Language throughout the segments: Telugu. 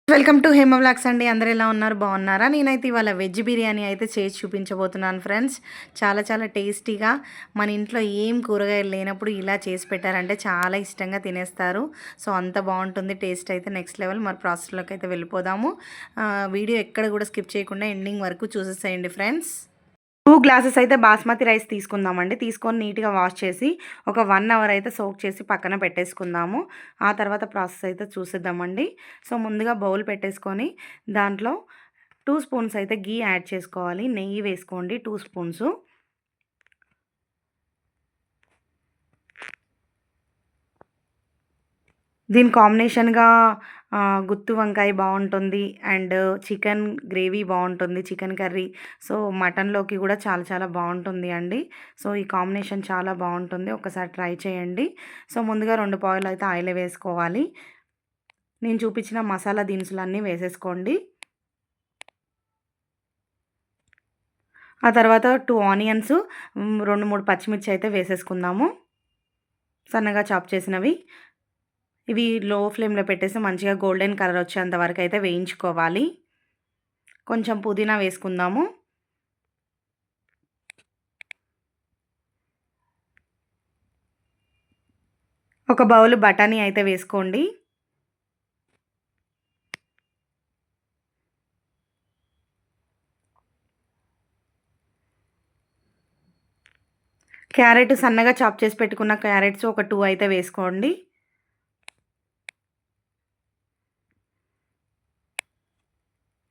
వెల్కమ్ టు హేమ వ్లాగ్స్ అండి. అందరూ ఎలా ఉన్నారు? బాగున్నారా? నేనైతే ఇవాళ వెజ్ బిర్యానీ అయితే చేసి చూపించబోతున్నాను ఫ్రెండ్స్. చాలా చాలా టేస్టీగా మన ఇంట్లో ఏం కూరగాయలు లేనప్పుడు ఇలా చేసి పెట్టారంటే చాలా ఇష్టంగా తినేస్తారు. సో అంత బాగుంటుంది టేస్ట్ అయితే నెక్స్ట్ లెవెల్. మరి ప్రాసెస్లోకి అయితే వెళ్ళిపోదాము. వీడియో ఎక్కడ కూడా స్కిప్ చేయకుండా ఎండింగ్ వరకు చూసేసేయండి ఫ్రెండ్స్. 2 గ్లాసెస్ అయితే బాస్మతి రైస్ తీసుకుందామండి. తీసుకొని నీట్‌గా వాష్ చేసి ఒక 1 అవర్ అయితే సోక్ చేసి పక్కన పెట్టేసుకుందాము. ఆ తర్వాత ప్రాసెస్ అయితే చూసేద్దామండి. సో ముందుగా బౌల్ పెట్టేసుకొని దాంట్లో 2 స్పూన్స్ అయితే ఘీ యాడ్ చేసుకోవాలి. నెయ్యి వేసుకోండి 2 స్పూన్స్. దీని కాంబినేషన్‌గా గుత్తి వంకాయ బావుంటుంది. అండ్ చికెన్ గ్రేవీ బావుంటుంది. Chicken curry. సో, మటన్‌లోకి కూడా చాలా చాలా బావుంటుంది అండి. సో, ఈ కాంబినేషన్ చాలా బావుంటుంది. ఒకసారి ట్రై చేయండి. సో, ముందుగా 2 పావులు అయితే ఆయిల్ వేసుకోవాలి. నేను చూపించిన మసాలా దినుసులన్నీ వేసేసుకోండి. ఆ తర్వాత 2 ఆనియన్స్, 2, 3 పచ్చిమిర్చి అయితే వేసేసుకుందాము. సన్నగా చాప్ చేసినవి. ఇవి లో ఫ్లేమ్‌లో పెట్టేసి మంచిగా గోల్డెన్ కలర్ వచ్చేంత వరకు అయితే వేయించుకోవాలి. కొంచెం పుదీనా వేసుకుందాము. ఒక బౌల్ బఠానీ అయితే వేసుకోండి. క్యారెట్ సన్నగా చాప్ చేసి పెట్టుకున్న క్యారెట్స్ ఒక 2 అయితే వేసుకోండి.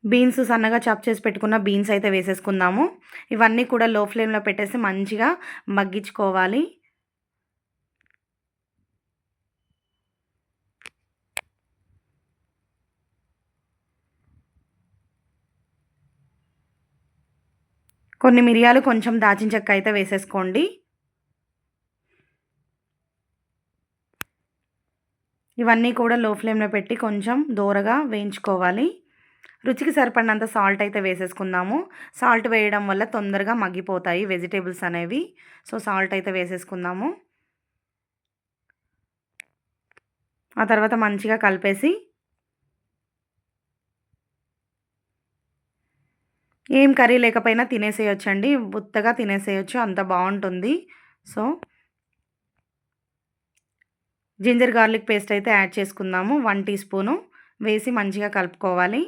బీన్స్ సన్నగా చాప్ చేసి పెట్టుకున్న బీన్స్ అయితే వేసేసుకుందాము. ఇవన్నీ కూడా లో ఫ్లేమ్‌లో పెట్టేసి మంచిగా మగ్గించుకోవాలి. కొన్ని మిరియాలు, కొంచెం దాల్చిన చెక్క అయితే వేసేసుకోండి. ఇవన్నీ కూడా లో ఫ్లేమ్‌లో పెట్టి కొంచెం దోరగా వేయించుకోవాలి. రుచికి సరిపడినంత సాల్ట్ అయితే వేసేసుకుందాము. సాల్ట్ వేయడం వల్ల తొందరగా మగ్గిపోతాయి వెజిటబుల్స్ అనేవి. సో, సాల్ట్ అయితే వేసేసుకుందాము. ఆ తర్వాత మంచిగా కలిపేసి ఏం కర్రీ లేకపోయినా తినేసేయొచ్చండి. ఉత్తగా తినేసేయొచ్చు. అంత బావుంటుంది. సో, జింజర్ గార్లిక్ పేస్ట్ అయితే యాడ్ చేసుకుందాము. 1 టీ స్పూను వేసి మంచిగా కలుపుకోవాలి.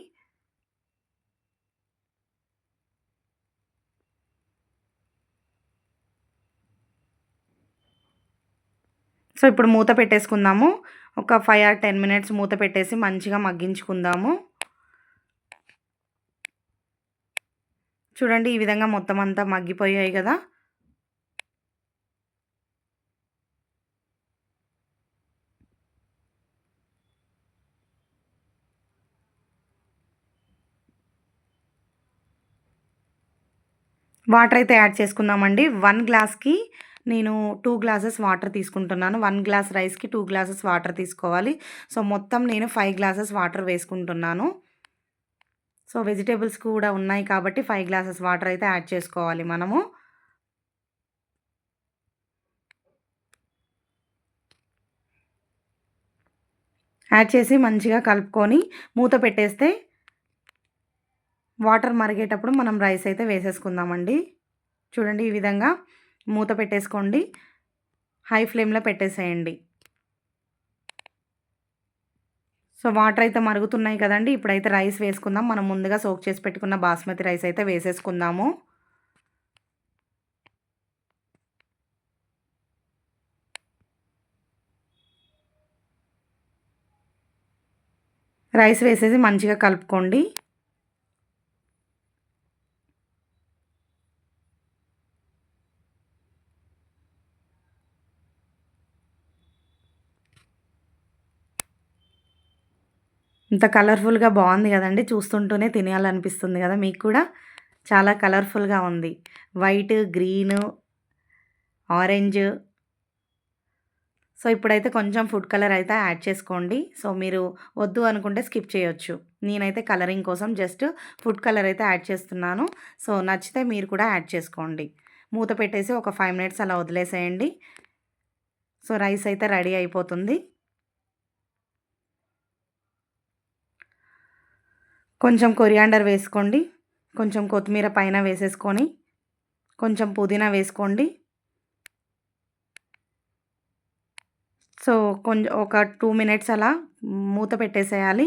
సో, ఇప్పుడు మూత పెట్టేసుకుందాము. ఒక 5 ఆర్ 10 మినిట్స్ మూత పెట్టేసి మంచిగా మగ్గించుకుందాము. చూడండి ఈ విధంగా మొత్తం అంతా మగ్గిపోయాయి గదా! వాటర్ అయితే యాడ్ చేసుకుందామండి. 1 గ్లాస్‌కి నేను 2 గ్లాసెస్ వాటర్ తీసుకుంటున్నాను. 1 గ్లాస్ రైస్‌కి 2 గ్లాసెస్ వాటర్ తీసుకోవాలి. సో, మొత్తం నేను 5 గ్లాసెస్ వాటర్ వేసుకుంటున్నాను. సో, వెజిటబుల్స్ కూడా ఉన్నాయి కాబట్టి 5 గ్లాసెస్ వాటర్ అయితే యాడ్ చేసుకోవాలి మనము. యాడ్ చేసి మంచిగా కలుపుకొని మూత పెట్టేస్తే వాటర్ మరిగేటప్పుడు మనం రైస్ అయితే వేసేసుకుందామండి. చూడండి ఈ విధంగా మూత పెట్టేసుకోండి. హై ఫ్లేమ్‌లో పెట్టేసేయండి. సో, వాటర్ అయితే మరుగుతున్నాయి కదండీ! ఇప్పుడైతే రైస్ వేసుకుందాం. మనం ముందుగా సోక్ చేసి పెట్టుకున్న బాస్మతి రైస్ అయితే వేసేసుకుందాము. రైస్ వేసేసి మంచిగా కలుపుకోండి. ఇంత కలర్‌ఫుల్‌గా బావుంది గదండీ! చూస్తుంటూనే తినేయాలనిపిస్తుంది గదా! మీకు కూడా? చాలా కలర్‌ఫుల్‌గా ఉంది. White, green, orange. సో, ఇప్పుడైతే కొంచెం ఫుడ్ కలర్ అయితే యాడ్ చేసుకోండి. సో, మీరు వద్దు అనుకుంటే స్కిప్ చేయొచ్చు. నేనైతే కలరింగ్ కోసం జస్ట్ ఫుడ్ కలర్ అయితే యాడ్ చేస్తున్నాను. సో, నచ్చితే మీరు కూడా యాడ్ చేసుకోండి. మూత పెట్టేసి ఒక 5 మినిట్స్ అలా వదిలేసేయండి. సో, రైస్ అయితే రెడీ అయిపోతుంది. కొంచెం కొరియాండర్ వేసుకోండి. కొంచెం కొత్తిమీర పైన వేసేసుకొని, కొంచెం పుదీనా వేసుకోండి. సో, ఒక 2 మినిట్స్ అలా మూత పెట్టేసేయాలి.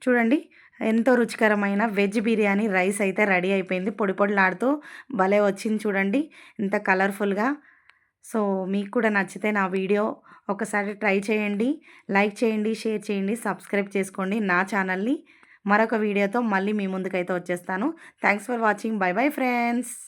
చూడండి ఎంతో రుచికరమైన వెజ్ బిర్యానీ రైస్ అయితే రెడీ అయిపోయింది. పొడి పొడిలాడుతూ భలే వచ్చింది చూడండి. ఎంత కలర్‌ఫుల్‌గా. సో, మీకు కూడా నచ్చితే నా వీడియో ఒకసారి ట్రై చేయండి. లైక్ చేయండి, షేర్ చేయండి, సబ్స్క్రైబ్ చేసుకోండి నా ఛానల్‌ని. మరొక వీడియోతో మళ్ళీ మీ ముందుకైతే వచ్చేస్తాను. Thanks for watching. By bye friends.